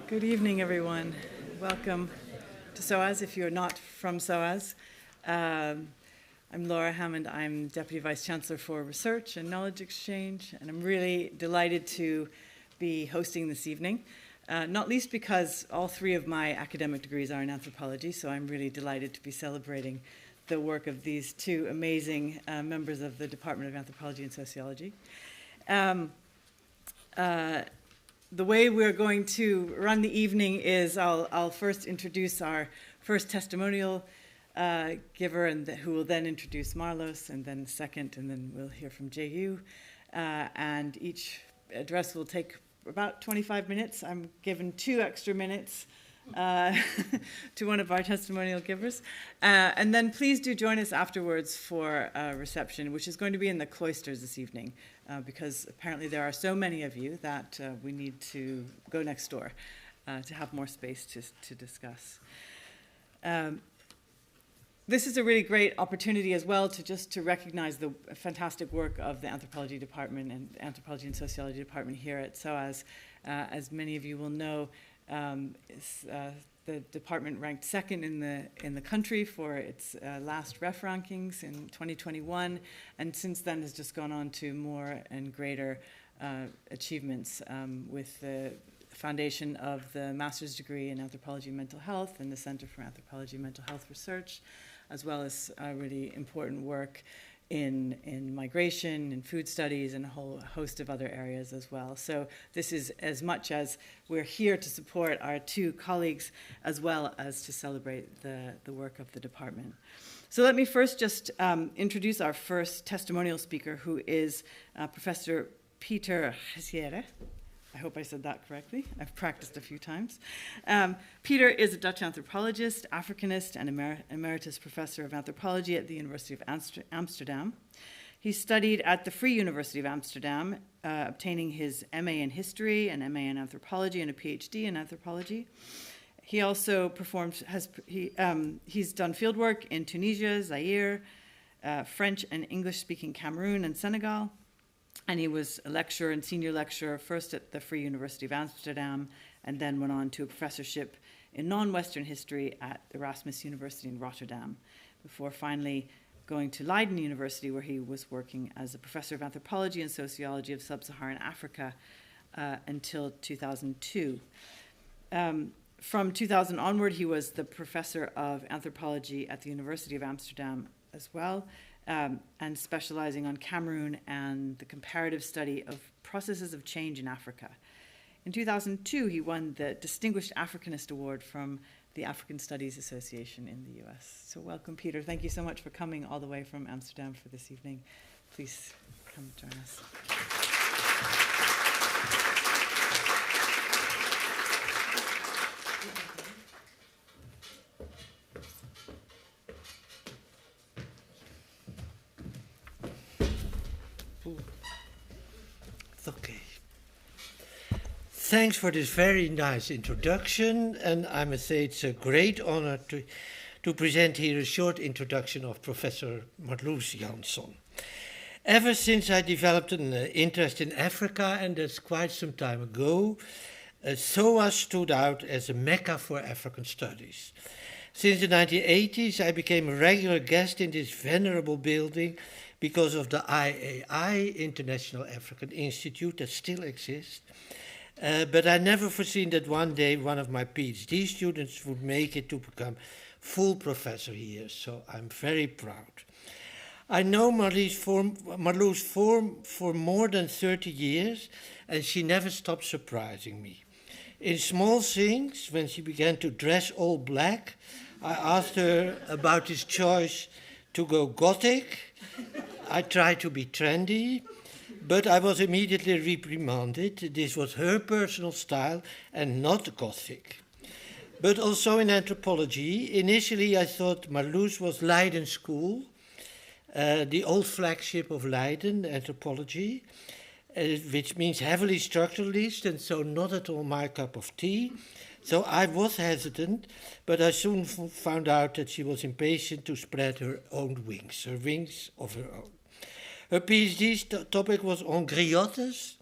Good evening, everyone. Welcome to SOAS, if you're not from SOAS. I'm Laura Hammond. I'm Deputy Vice Chancellor for Research and Knowledge Exchange, and I'm really delighted to be hosting this evening, not least because all three of my academic degrees are in anthropology, so I'm really delighted to be celebrating the work of these two amazing members of the Department of Anthropology and Sociology. The way we're going to run the evening is I'll first introduce our first testimonial giver, and who will then introduce Marloes, and then second, and then we'll hear from Jieyu. And each address will take about 25 minutes. I'm given 2 extra minutes to one of our testimonial givers. And then please do join us afterwards for a reception, which is going to be in the cloisters this evening, because apparently there are so many of you that we need to go next door to have more space to discuss. This is a really great opportunity as well to recognize the fantastic work of the Anthropology Department and Anthropology and Sociology Department here at SOAS. As many of you will know, the department ranked second in the country for its last REF rankings in 2021, and since then has just gone on to more and greater achievements with the foundation of the master's degree in anthropology and mental health and the Center for Anthropology and Mental Health Research, as well as really important work in migration and food studies and a whole host of other areas as well. So this is as much as we're here to support our 2 colleagues as well as to celebrate the work of the department. So let me first just introduce our first testimonial speaker, who is Professor Peter Jieyu. I hope I said that correctly. I've practiced a few times. Peter is a Dutch anthropologist, Africanist, and emeritus professor of anthropology at the University of Amsterdam. He studied at the Free University of Amsterdam, obtaining his MA in history, an MA in anthropology, and a PhD in anthropology. He also he's done fieldwork in Tunisia, Zaire, French and English-speaking Cameroon and Senegal. And he was a lecturer and senior lecturer first at the Free University of Amsterdam, and then went on to a professorship in non-Western history at Erasmus University in Rotterdam, before finally going to Leiden University, where he was working as a professor of anthropology and sociology of sub-Saharan Africa until 2002. From 2000 onward, he was the professor of anthropology at the University of Amsterdam as well, and specializing on Cameroon and the comparative study of processes of change in Africa. In 2002, he won the Distinguished Africanist Award from the African Studies Association in the US. So welcome, Peter. Thank you so much for coming all the way from Amsterdam for this evening. Please come join us. Okay. Thanks for this very nice introduction, and I must say it's a great honor to present here a short introduction of Professor Marloes Janson. Ever since I developed an interest in Africa, and that's quite some time ago, SOAS stood out as a mecca for African studies. Since the 1980s, I became a regular guest in this venerable building because of the IAI, International African Institute, that still exists. But I never foreseen that one day one of my PhD students would make it to become full professor here, so I'm very proud. I know Marloes for more than 30 years, and she never stopped surprising me. In small things, when she began to dress all black, I asked her about his choice to go Gothic. I tried to be trendy, but I was immediately reprimanded. This was her personal style and not Gothic. But also in anthropology, initially I thought Marloes was Leiden School, the old flagship of Leiden, anthropology, which means heavily structuralist, and so not at all my cup of tea. So I was hesitant, but I soon found out that she was impatient to spread her own wings, her wings of her own. Her PhD topic was on griottes.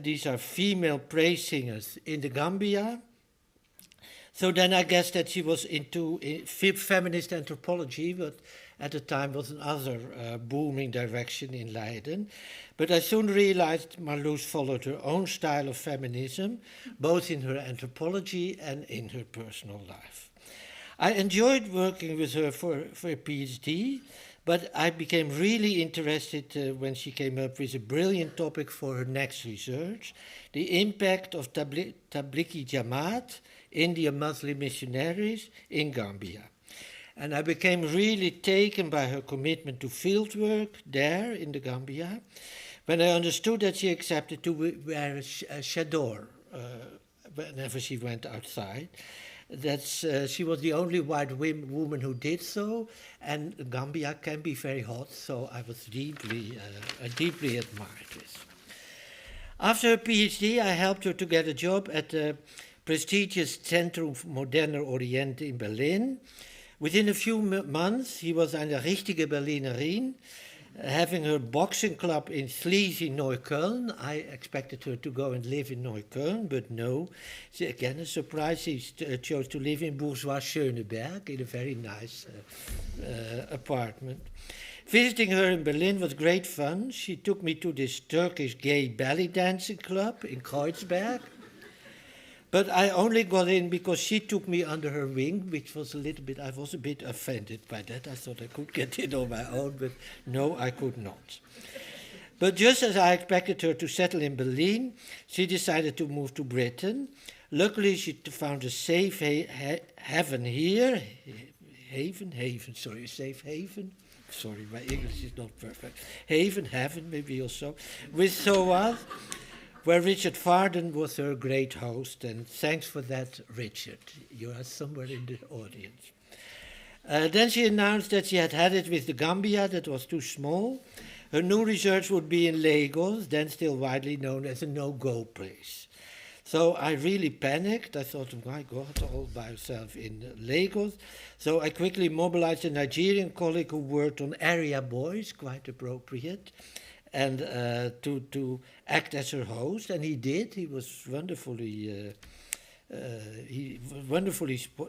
These are female praise singers in the Gambia, So then I guess that she was into feminist anthropology, but at the time was another booming direction in Leiden. But I soon realized Marloes followed her own style of feminism, both in her anthropology and in her personal life. I enjoyed working with her for a PhD, but I became really interested when she came up with a brilliant topic for her next research, the impact of Tablighi Jamaat, Indian Muslim missionaries in Gambia. And I became really taken by her commitment to fieldwork there in the Gambia, when I understood that she accepted to wear a chador whenever she went outside. She was the only white woman who did so, and Gambia can be very hot, so I was deeply admired this. After her PhD, I helped her to get a job at the prestigious Centrum Moderner Oriente in Berlin. Within a few months, he was eine richtige Berlinerin, having her boxing club in sleazy Neukölln. I expected her to go and live in Neukölln, but no. Again, a surprise, she chose to live in bourgeois Schöneberg in a very nice apartment. Visiting her in Berlin was great fun. She took me to this Turkish gay belly dancing club in Kreuzberg. But I only got in because she took me under her wing, which was I was a bit offended by that. I thought I could get in on my own, but no, I could not. But just as I expected her to settle in Berlin, she decided to move to Britain. Luckily, she found a safe haven here. Safe haven? Sorry, my English is not perfect. Heaven, maybe also, with SOAS, where Richard Varden was her great host, and thanks for that, Richard. You are somewhere in the audience. Then she announced that she had it with the Gambia, that was too small. Her new research would be in Lagos, then still widely known as a no-go place. So I really panicked. I thought, oh my God, all by herself in Lagos. So I quickly mobilized a Nigerian colleague who worked on area boys, quite appropriate, and to act as her host, and he did. He was wonderfully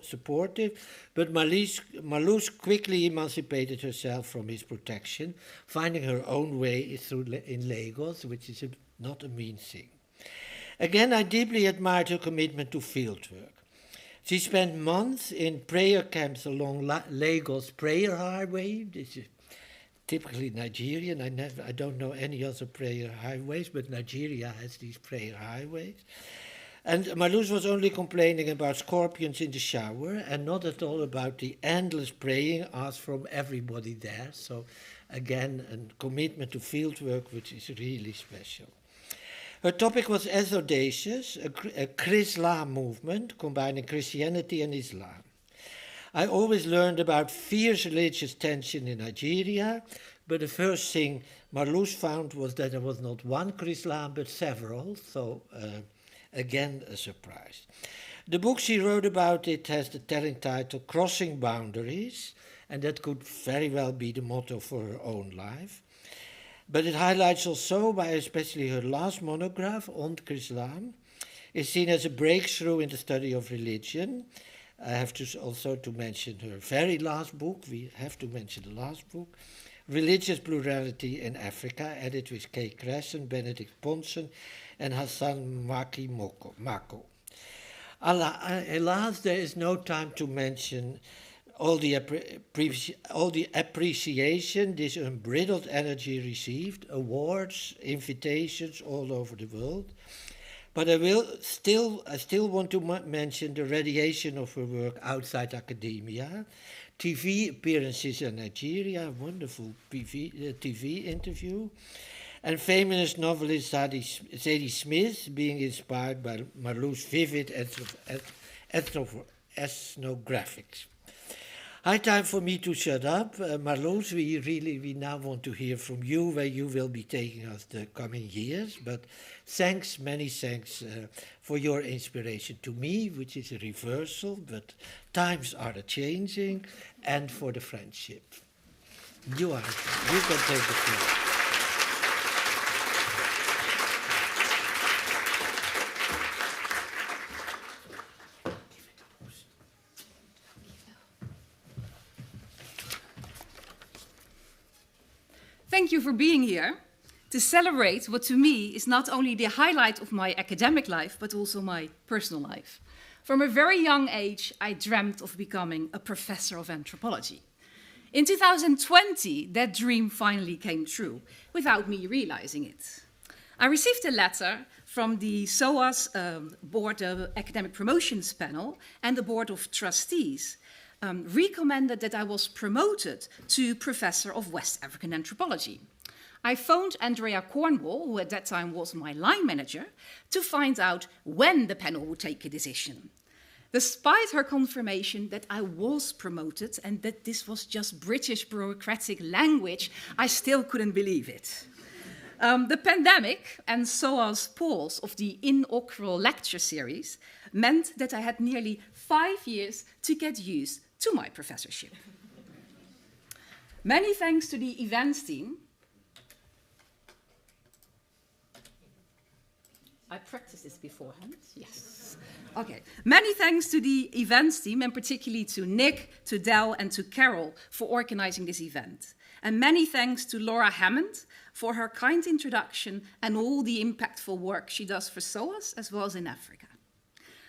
supportive, but Marloes quickly emancipated herself from his protection, finding her own way in Lagos, which is not a mean thing. Again, I deeply admired her commitment to fieldwork. She spent months in prayer camps along Lagos Prayer Highway. This is typically Nigerian. I don't know any other prayer highways, but Nigeria has these prayer highways. And Marloes was only complaining about scorpions in the shower and not at all about the endless praying asked from everybody there. So again, a commitment to fieldwork, which is really special. Her topic was as audacious, a Chrislam movement combining Christianity and Islam. I always learned about fierce religious tension in Nigeria, but the first thing Marloes found was that there was not one Chrislam, but several, so again, a surprise. The book she wrote about it has the telling title Crossing Boundaries, and that could very well be the motto for her own life. But it highlights also, by especially her last monograph on Chrislam, is seen as a breakthrough in the study of religion. I have to also to mention her very last book. We have to mention the last book, Religious Plurality in Africa, edited with Kay Cresson, Benedict Ponsen, and Hassan Maki Mako. Alas, there is no time to mention all the appreciation this unbridled energy received, awards, invitations all over the world. But I still want to mention the radiation of her work outside academia, TV appearances in Nigeria, a wonderful TV interview, and feminist novelist Zadie Smith being inspired by Marloes' vivid ethnographics. High time for me to shut up. Marloes, we now want to hear from you where you will be taking us the coming years. But many thanks for your inspiration to me, which is a reversal, but times are changing, and for the friendship. You can take the floor. thank you for being here to celebrate what to me is not only the highlight of my academic life, but also my personal life. From a very young age, I dreamt of becoming a professor of anthropology. In 2020, that dream finally came true, without me realizing it. I received a letter from the SOAS board, the Academic Promotions Panel, and the Board of Trustees, recommended that I was promoted to Professor of West African Anthropology. I phoned Andrea Cornwall, who at that time was my line manager, to find out when the panel would take a decision. Despite her confirmation that I was promoted and that this was just British bureaucratic language, I still couldn't believe it. The pandemic and SOAS pause of the Inaugural lecture series meant that I had nearly 5 years to get used to my professorship. Many thanks to the events team. I practiced this beforehand, yes. Okay, many thanks to the events team, and particularly to Nick, to Del, and to Carol for organizing this event. And many thanks to Laura Hammond for her kind introduction and all the impactful work she does for SOAS as well as in Africa.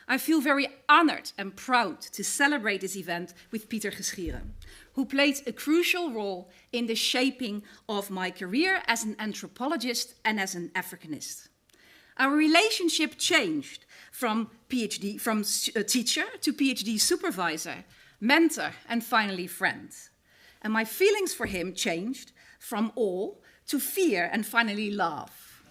I feel very honored and proud to celebrate this event with Pieter Geschieren, who played a crucial role in the shaping of my career as an anthropologist and as an Africanist. Our relationship changed from teacher to PhD supervisor, mentor, and finally friend. And my feelings for him changed from awe to fear and finally love.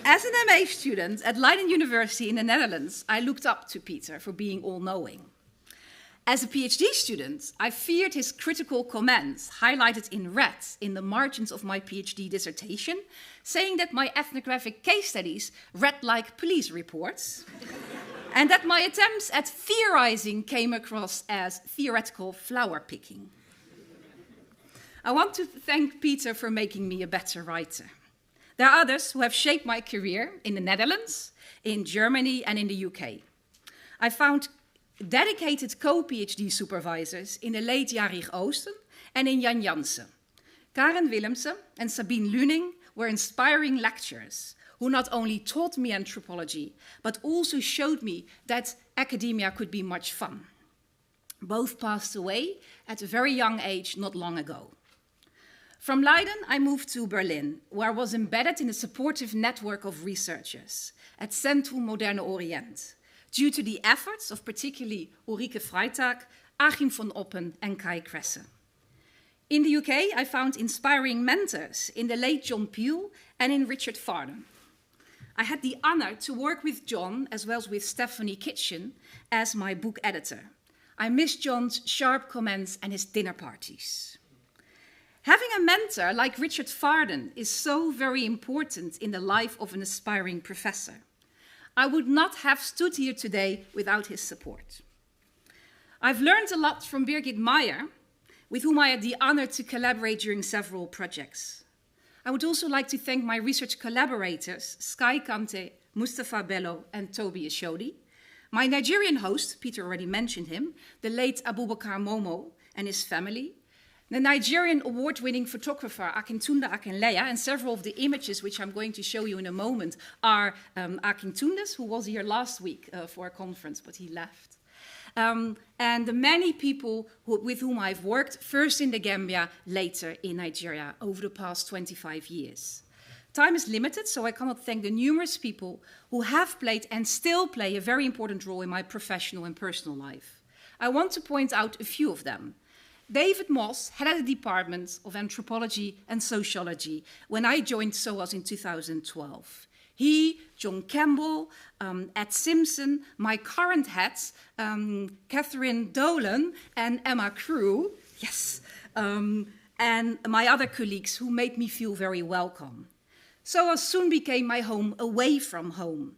As an MA student at Leiden University in the Netherlands, I looked up to Pieter for being all-knowing. As a PhD student, I feared his critical comments, highlighted in red in the margins of my PhD dissertation, saying that my ethnographic case studies read like police reports, and that my attempts at theorizing came across as theoretical flower picking. I want to thank Pieter for making me a better writer. There are others who have shaped my career in the Netherlands, in Germany, and in the UK. I found dedicated co-PhD supervisors in the late Jarig Oosten and in Jan Jansen. Karen Willemsen and Sabine Luning were inspiring lecturers who not only taught me anthropology, but also showed me that academia could be much fun. Both passed away at a very young age not long ago. From Leiden, I moved to Berlin, where I was embedded in a supportive network of researchers at Centrum Moderne Orient, due to the efforts of particularly Ulrike Freitag, Achim von Oppen, and Kai Kresse. In the UK, I found inspiring mentors in the late John Peel and in Richard Farden. I had the honor to work with John as well as with Stephanie Kitchen as my book editor. I miss John's sharp comments and his dinner parties. Having a mentor like Richard Farden is so very important in the life of an aspiring professor. I would not have stood here today without his support. I've learned a lot from Birgit Meyer, with whom I had the honor to collaborate during several projects. I would also like to thank my research collaborators, Sky Kante, Mustafa Bello, and Toby Ashodi. My Nigerian host, Pieter already mentioned him, the late Abubakar Momo and his family. The Nigerian award-winning photographer Akintunde Akinleya, and several of the images which I'm going to show you in a moment are Akintunde's, who was here last week for a conference, but he left. And the many people with whom I've worked, first in the Gambia, later in Nigeria, over the past 25 years. Time is limited, so I cannot thank the numerous people who have played and still play a very important role in my professional and personal life. I want to point out a few of them. David Moss headed the Department of Anthropology and Sociology when I joined SOAS in 2012. He, John Campbell, Ed Simpson, my current heads, Catherine Dolan and Emma Crew, yes, and my other colleagues who made me feel very welcome. SOAS soon became my home away from home.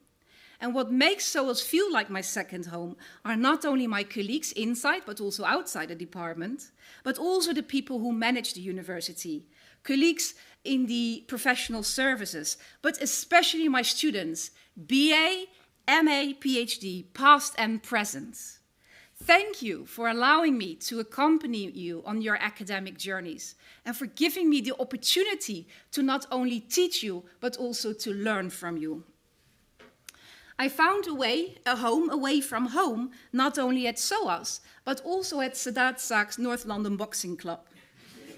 And what makes SOAS feel like my second home are not only my colleagues inside, but also outside the department, but also the people who manage the university, colleagues in the professional services, but especially my students, BA, MA, PhD, past and present. Thank you for allowing me to accompany you on your academic journeys and for giving me the opportunity to not only teach you, but also to learn from you. I found a home away from home, not only at SOAS, but also at Sadat Saak's North London Boxing Club.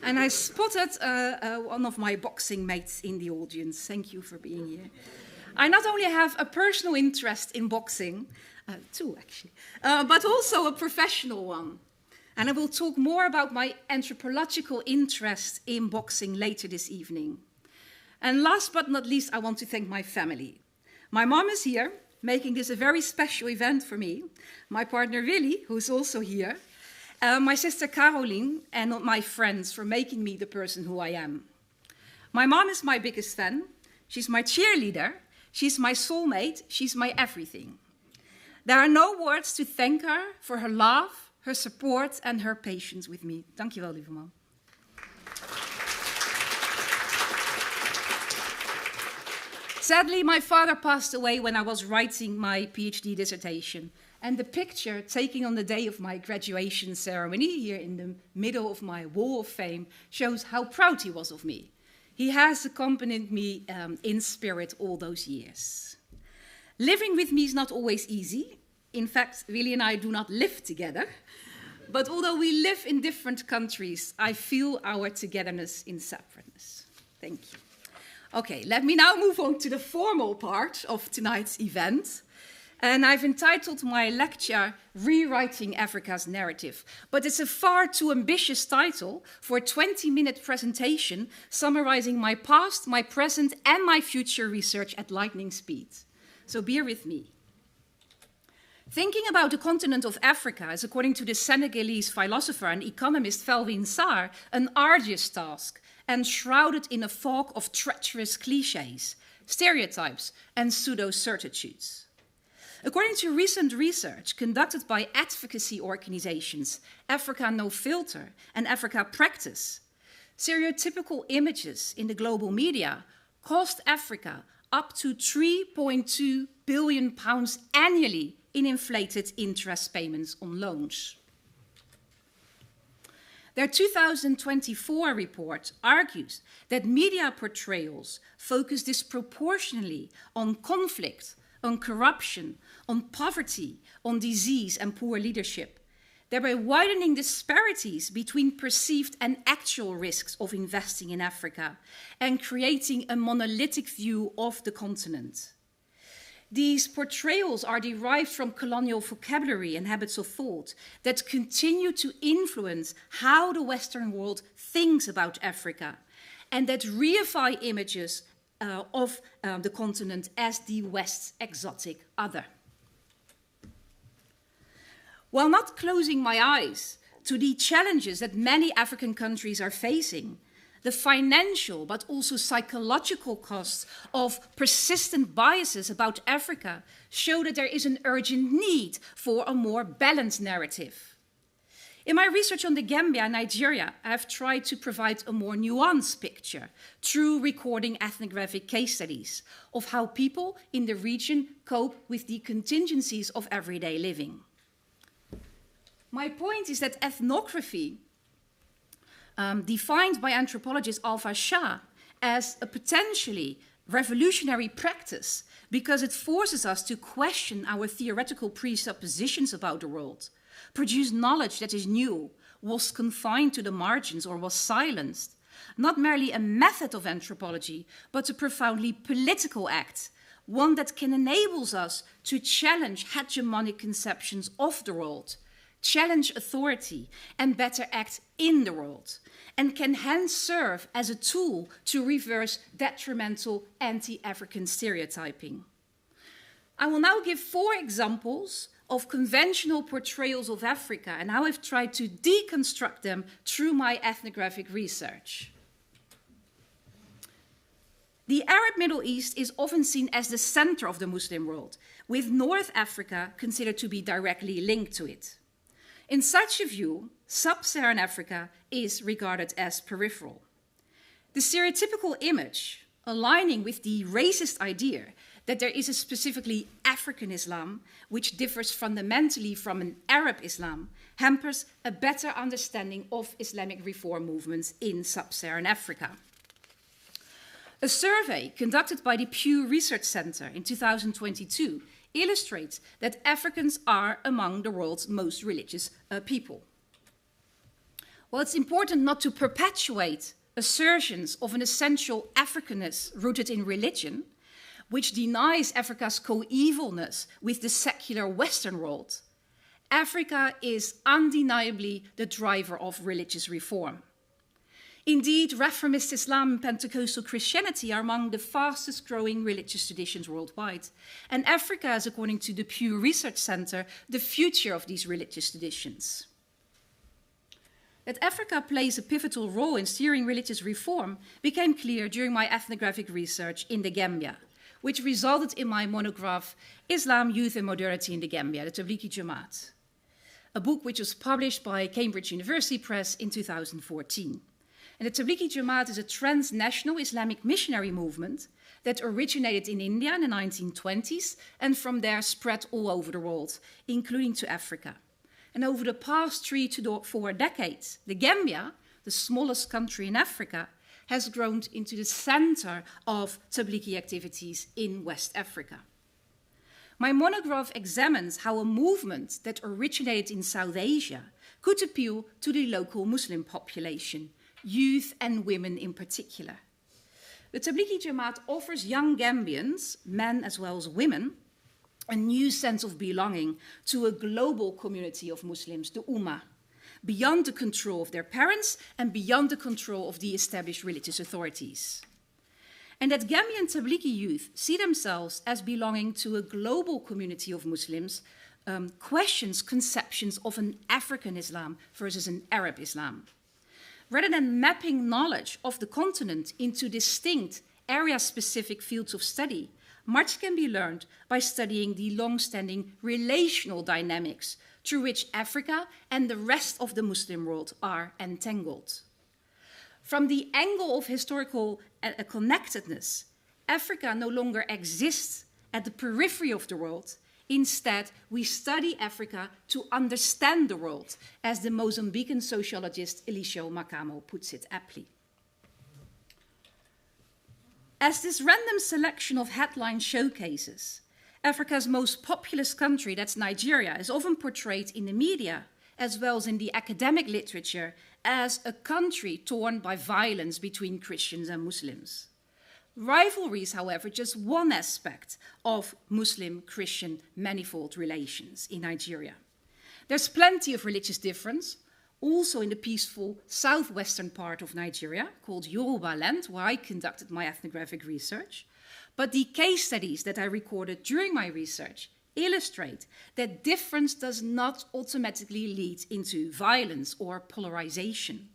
And I spotted one of my boxing mates in the audience. Thank you for being here. I not only have a personal interest in boxing, two actually, but also a professional one. And I will talk more about my anthropological interest in boxing later this evening. And last but not least, I want to thank my family. My mom is here, making this a very special event for me. My partner Willy, who's also here. My sister Caroline, and my friends for making me the person who I am. My mom is my biggest fan. She's my cheerleader. She's my soulmate. She's my everything. There are no words to thank her for her love, her support, and her patience with me. Dank je wel, lieve man. Sadly, my father passed away when I was writing my PhD dissertation. And the picture taken on the day of my graduation ceremony, here in the middle of my wall of fame, shows how proud he was of me. He has accompanied me in spirit all those years. Living with me is not always easy. In fact, Willy and I do not live together. But although we live in different countries, I feel our togetherness in separateness. Thank you. Okay, let me now move on to the formal part of tonight's event. And I've entitled my lecture, Rewriting Africa's Narrative. But it's a far too ambitious title for a 20-minute presentation summarizing my past, my present, and my future research at lightning speed. So bear with me. Thinking about the continent of Africa is, according to the Senegalese philosopher and economist Felwine Sarr, an arduous task, enshrouded in a fog of treacherous cliches, stereotypes, and pseudo-certitudes. According to recent research conducted by advocacy organizations Africa No Filter and Africa Practice, stereotypical images in the global media cost Africa up to £3.2 billion annually in inflated interest payments on loans. Their 2024 report argues that media portrayals focus disproportionately on conflict, on corruption, on poverty, on disease and poor leadership, thereby widening disparities between perceived and actual risks of investing in Africa and creating a monolithic view of the continent. These portrayals are derived from colonial vocabulary and habits of thought that continue to influence how the Western world thinks about Africa and that reify images of the continent as the West's exotic other. While not closing my eyes to the challenges that many African countries are facing, the financial but also psychological costs of persistent biases about Africa show that there is an urgent need for a more balanced narrative. In my research on the Gambia and Nigeria, I have tried to provide a more nuanced picture through recording ethnographic case studies of how people in the region cope with the contingencies of everyday living. My point is that ethnography, defined by anthropologist Alpha Shah as a potentially revolutionary practice because it forces us to question our theoretical presuppositions about the world, produce knowledge that is new, was confined to the margins or was silenced, not merely a method of anthropology, but a profoundly political act, one that can enable us to challenge hegemonic conceptions of the world, challenge authority, and better act in the world, and can hence serve as a tool to reverse detrimental anti-African stereotyping. I will now give 4 examples of conventional portrayals of Africa and how I've tried to deconstruct them through my ethnographic research. The Arab Middle East is often seen as the center of the Muslim world, with North Africa considered to be directly linked to it. In such a view, sub-Saharan Africa is regarded as peripheral. The stereotypical image, aligning with the racist idea that there is a specifically African Islam, which differs fundamentally from an Arab Islam, hampers a better understanding of Islamic reform movements in sub-Saharan Africa. A survey conducted by the Pew Research Center in 2022 illustrates that Africans are among the world's most religious people. Well, it's important not to perpetuate assertions of an essential Africanness rooted in religion, which denies Africa's coevalness with the secular Western world. Africa is undeniably the driver of religious reform. Indeed, reformist Islam and Pentecostal Christianity are among the fastest growing religious traditions worldwide. And Africa is, according to the Pew Research Center, the future of these religious traditions. That Africa plays a pivotal role in steering religious reform became clear during my ethnographic research in the Gambia, which resulted in my monograph, Islam, Youth and Modernity in the Gambia, the Tablighi Jamaat, a book which was published by Cambridge University Press in 2014. And the Tablighi Jamaat is a transnational Islamic missionary movement that originated in India in the 1920s and from there spread all over the world, including to Africa. And over the past 3 to 4 decades, the Gambia, the smallest country in Africa, has grown into the center of Tablighi activities in West Africa. My monograph examines how a movement that originated in South Asia could appeal to the local Muslim population, youth and women in particular. The Tablighi Jamaat offers young Gambians, men as well as women, a new sense of belonging to a global community of Muslims, the Ummah, beyond the control of their parents and beyond the control of the established religious authorities. And that Gambian Tablighi youth see themselves as belonging to a global community of Muslims questions conceptions of an African Islam versus an Arab Islam. Rather than mapping knowledge of the continent into distinct area-specific fields of study, much can be learned by studying the long-standing relational dynamics through which Africa and the rest of the Muslim world are entangled. From the angle of historical connectedness, Africa no longer exists at the periphery of the world. Instead, we study Africa to understand the world, as the Mozambican sociologist Eliseo Macamo puts it aptly. As this random selection of headlines showcases, Africa's most populous country, that's Nigeria, is often portrayed in the media, as well as in the academic literature, as a country torn by violence between Christians and Muslims. Rivalry is, however, just one aspect of Muslim-Christian manifold relations in Nigeria. There's plenty of religious difference, also in the peaceful southwestern part of Nigeria, called Yoruba land, where I conducted my ethnographic research. But the case studies that I recorded during my research illustrate that difference does not automatically lead into violence or polarization.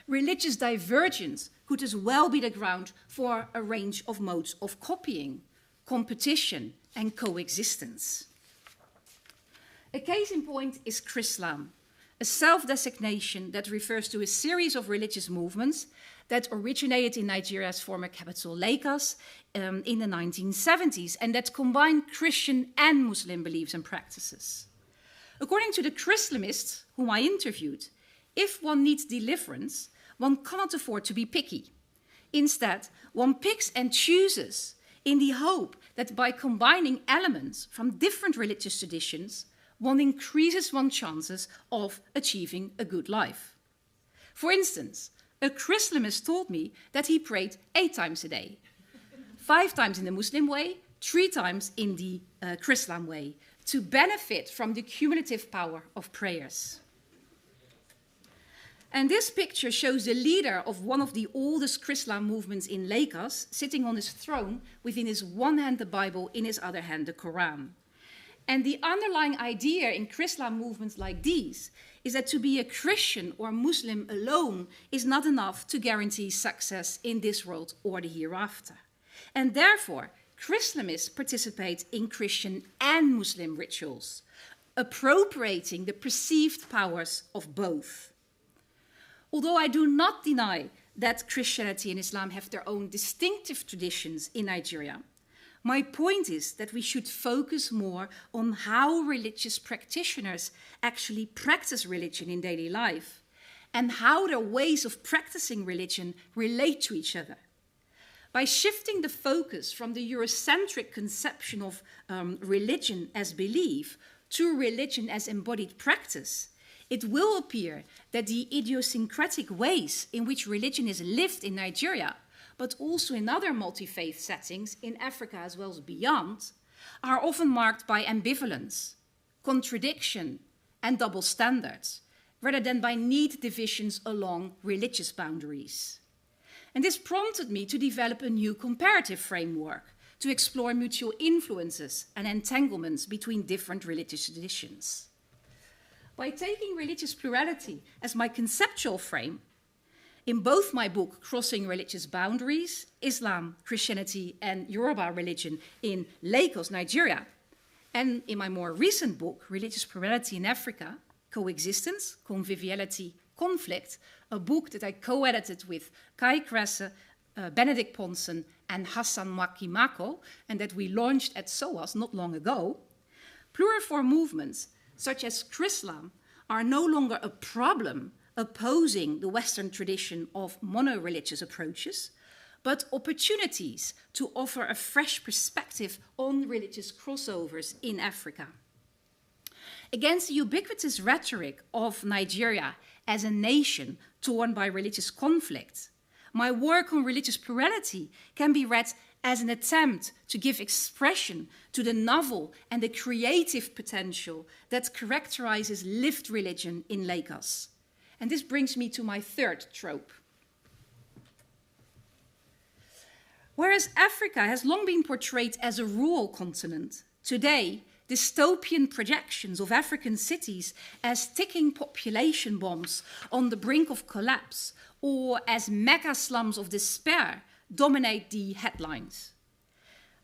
Religious divergence could as well be the ground for a range of modes of copying, competition, and coexistence. A case in point is Chrislam, a self-designation that refers to a series of religious movements that originated in Nigeria's former capital, Lagos, in the 1970s, and that combined Christian and Muslim beliefs and practices. According to the Chrislamists whom I interviewed, if one needs deliverance, one cannot afford to be picky. Instead, one picks and chooses in the hope that by combining elements from different religious traditions, one increases one's chances of achieving a good life. For instance, a Chrislamist told me that he prayed 8 times a day, 5 times in the Muslim way, 3 times in the Chrislam way, to benefit from the cumulative power of prayers. And this picture shows the leader of one of the oldest Chrislam movements in Lagos, sitting on his throne, within his one hand the Bible, in his other hand the Quran. And the underlying idea in Chrislam movements like these is that to be a Christian or Muslim alone is not enough to guarantee success in this world or the hereafter. And therefore, Chrislamists participate in Christian and Muslim rituals, appropriating the perceived powers of both. Although I do not deny that Christianity and Islam have their own distinctive traditions in Nigeria, My point is that we should focus more on how religious practitioners actually practice religion in daily life and how their ways of practicing religion relate to each other. By shifting the focus from the Eurocentric conception of religion as belief to religion as embodied practice, it will appear that the idiosyncratic ways in which religion is lived in Nigeria, but also in other multi-faith settings in Africa as well as beyond, are often marked by ambivalence, contradiction, and double standards, rather than by neat divisions along religious boundaries. And this prompted me to develop a new comparative framework to explore mutual influences and entanglements between different religious traditions. By taking religious plurality as my conceptual frame, in both my book, Crossing Religious Boundaries, Islam, Christianity, and Yoruba Religion in Lagos, Nigeria, and in my more recent book, Religious Plurality in Africa, Coexistence, Conviviality, Conflict, a book that I co-edited with Kai Kresse, Benedict Ponsen, and Hassan Mwakimako, and that we launched at SOAS not long ago, pluriform movements such as Chrislam are no longer a problem opposing the Western tradition of mono-religious approaches, but opportunities to offer a fresh perspective on religious crossovers in Africa. Against the ubiquitous rhetoric of Nigeria as a nation torn by religious conflict, my work on religious plurality can be read as an attempt to give expression to the novel and the creative potential that characterizes lived religion in Lagos. And this brings me to my third trope. Whereas Africa has long been portrayed as a rural continent, today, dystopian projections of African cities as ticking population bombs on the brink of collapse or as mega slums of despair dominate the headlines.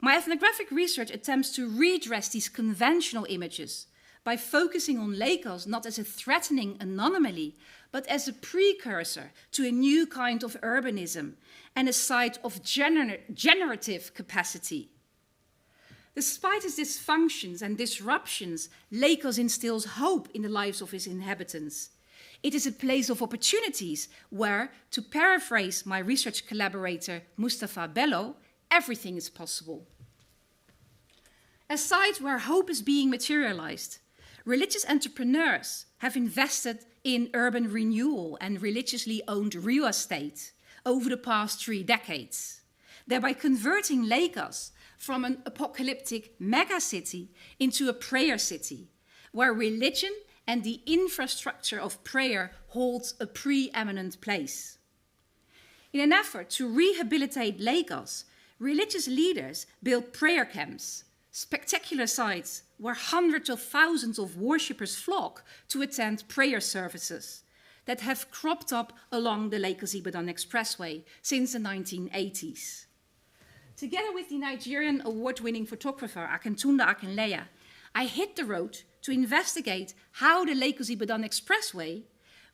My ethnographic research attempts to redress these conventional images by focusing on Lagos not as a threatening anomaly, but as a precursor to a new kind of urbanism and a site of generative capacity. Despite its dysfunctions and disruptions, Lagos instills hope in the lives of its inhabitants. It is a place of opportunities where, to paraphrase my research collaborator Mustafa Bello, everything is possible. A site where hope is being materialized, religious entrepreneurs have invested in urban renewal and religiously owned real estate over the past 3 decades, thereby converting Lagos from an apocalyptic megacity into a prayer city, where religion and the infrastructure of prayer holds a preeminent place. In an effort to rehabilitate Lagos, religious leaders built prayer camps, spectacular sites where hundreds of thousands of worshippers flock to attend prayer services that have cropped up along the Lagos-Ibadan Expressway since the 1980s. Together with the Nigerian award-winning photographer Akintunda Akinleya, I hit the road to investigate how the Lagos-Ibadan Expressway,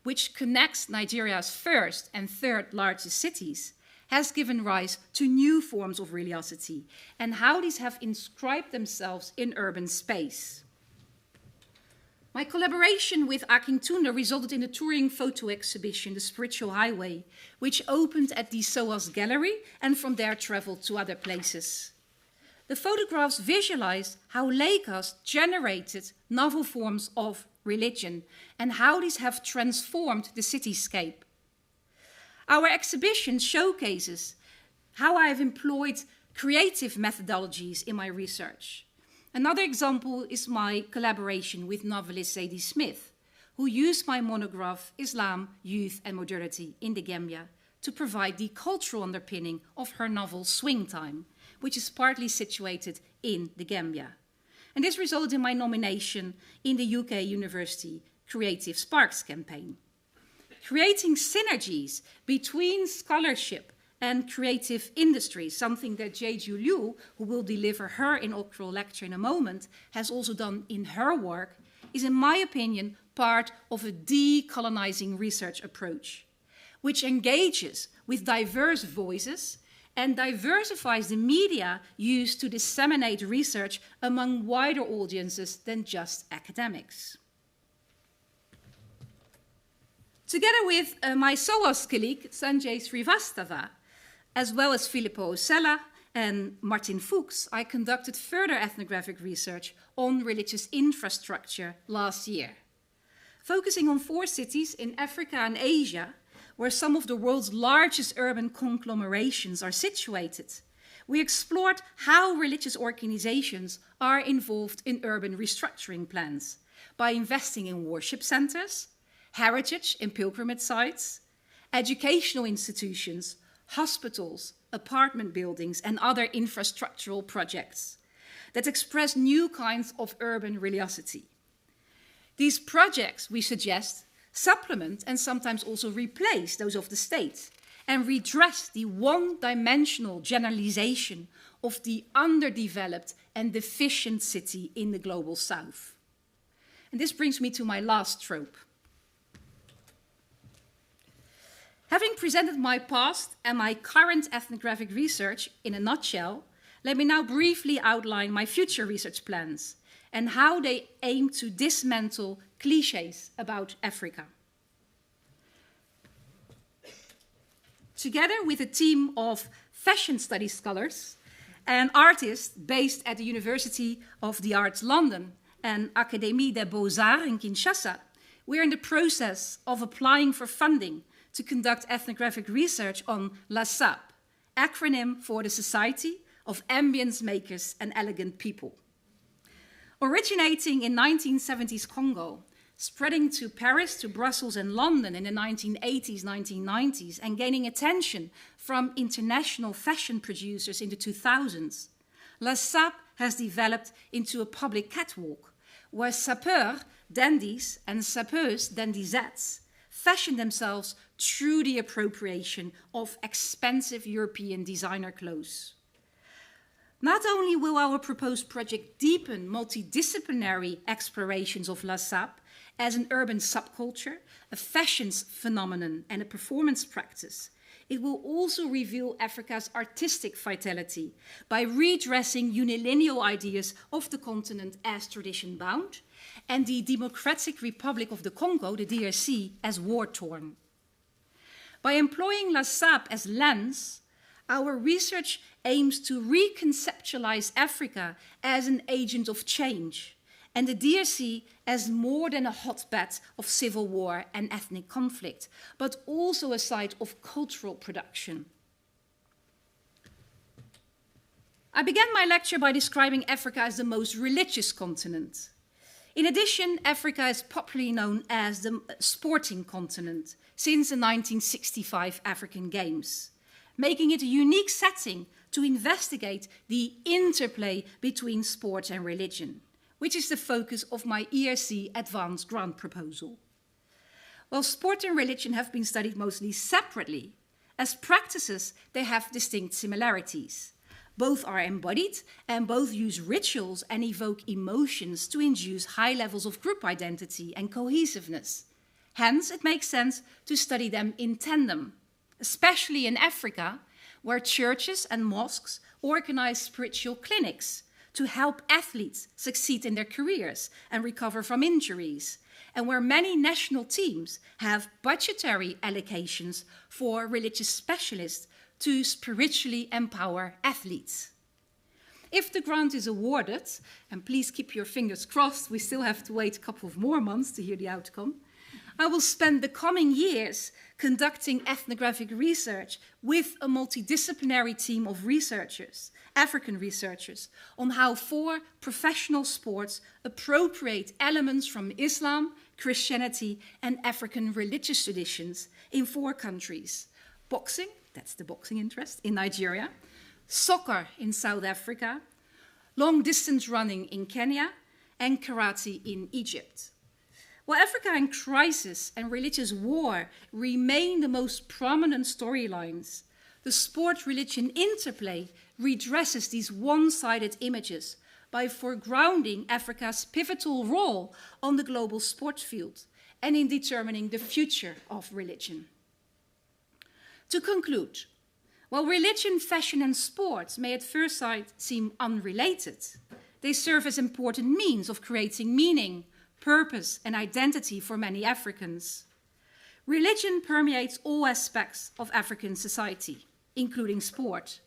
which connects Nigeria's first and third largest cities, has given rise to new forms of religiosity and how these have inscribed themselves in urban space. My collaboration with Akintunda resulted in a touring photo exhibition, The Spiritual Highway, which opened at the SOAS Gallery and from there traveled to other places. The photographs visualized how Lagos generated novel forms of religion and how these have transformed the cityscape. Our exhibition showcases how I have employed creative methodologies in my research. Another example is my collaboration with novelist Zadie Smith, who used my monograph Islam, Youth and Modernity in the Gambia to provide the cultural underpinning of her novel Swing Time, which is partly situated in the Gambia. And this resulted in my nomination in the UK University Creative Sparks campaign. Creating synergies between scholarship and creative industry, something that Jieyu Liu, who will deliver her inaugural lecture in a moment, has also done in her work, is in my opinion part of a decolonizing research approach, which engages with diverse voices and diversifies the media used to disseminate research among wider audiences than just academics. Together with my SOAS colleague, Sanjay Srivastava, as well as Filippo Osella and Martin Fuchs, I conducted further ethnographic research on religious infrastructure last year, focusing on 4 cities in Africa and Asia, where some of the world's largest urban conglomerations are situated. We explored how religious organizations are involved in urban restructuring plans by investing in worship centers, heritage and pilgrimage sites, educational institutions, hospitals, apartment buildings, and other infrastructural projects that express new kinds of urban religiosity. These projects, we suggest, supplement and sometimes also replace those of the state and redress the one-dimensional generalization of the underdeveloped and deficient city in the global south. And this brings me to my last trope. Having presented my past and my current ethnographic research in a nutshell, let me now briefly outline my future research plans and how they aim to dismantle cliches about Africa. Together with a team of fashion studies scholars and artists based at the University of the Arts London and Académie des Beaux-Arts in Kinshasa, we're in the process of applying for funding to conduct ethnographic research on LASAP, acronym for the Society of Ambience Makers and Elegant People. Originating in 1970s Congo, spreading to Paris, to Brussels and London in the 1980s, 1990s, and gaining attention from international fashion producers in the 2000s, LASAP has developed into a public catwalk where sapeurs, dandies, and sapeuses, dandisettes, fashion themselves through the appropriation of expensive European designer clothes. Not only will our proposed project deepen multidisciplinary explorations of LASAP as an urban subculture, a fashion phenomenon, and a performance practice, it will also reveal Africa's artistic vitality by redressing unilineal ideas of the continent as tradition-bound and the Democratic Republic of the Congo, the DRC, as war-torn. By employing LASAP as lens, our research aims to reconceptualize Africa as an agent of change and the DRC as more than a hotbed of civil war and ethnic conflict, but also a site of cultural production. I began my lecture by describing Africa as the most religious continent. In addition, Africa is popularly known as the sporting continent since the 1965 African Games, making it a unique setting to investigate the interplay between sport and religion, which is the focus of my ERC advanced grant proposal. While sport and religion have been studied mostly separately, as practices they have distinct similarities. Both are embodied and both use rituals and evoke emotions to induce high levels of group identity and cohesiveness. Hence, it makes sense to study them in tandem, especially in Africa, where churches and mosques organize spiritual clinics to help athletes succeed in their careers and recover from injuries, and where many national teams have budgetary allocations for religious specialists to spiritually empower athletes. If the grant is awarded, and please keep your fingers crossed, we still have to wait a couple of more months to hear the outcome, I will spend the coming years conducting ethnographic research with a multidisciplinary team of researchers, African researchers, on how 4 professional sports appropriate elements from Islam, Christianity, and African religious traditions in 4 countries: boxing, that's the boxing interest, in Nigeria, soccer in South Africa, long-distance running in Kenya, and karate in Egypt. While Africa in crisis and religious war remain the most prominent storylines, the sport-religion interplay redresses these one-sided images by foregrounding Africa's pivotal role on the global sports field and in determining the future of religion. To conclude, While religion, fashion and sport may at first sight seem unrelated, they serve as important means of creating meaning, purpose and identity for many Africans. Religion permeates all aspects of African society, including sport.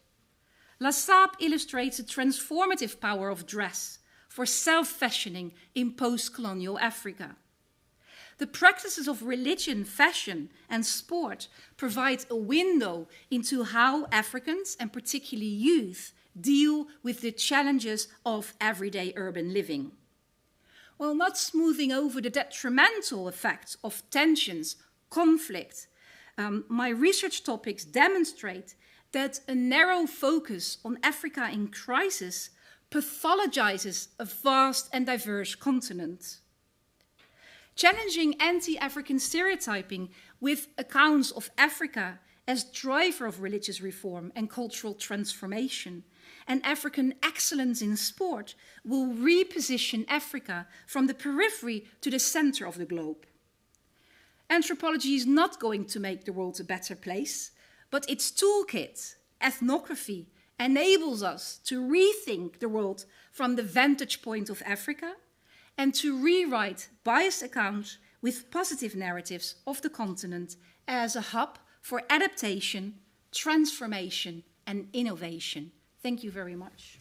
Lassape illustrates the transformative power of dress for self-fashioning in post-colonial Africa. The practices of religion, fashion and sport provide a window into how Africans, and particularly youth, deal with the challenges of everyday urban living. While not smoothing over the detrimental effects of tensions, conflict, my research topics demonstrate that a narrow focus on Africa in crisis pathologizes a vast and diverse continent. Challenging anti-African stereotyping with accounts of Africa as driver of religious reform and cultural transformation, and African excellence in sport will reposition Africa from the periphery to the center of the globe. Anthropology is not going to make the world a better place, but its toolkit, ethnography, enables us to rethink the world from the vantage point of Africa and to rewrite biased accounts with positive narratives of the continent as a hub for adaptation, transformation, and innovation. Thank you very much.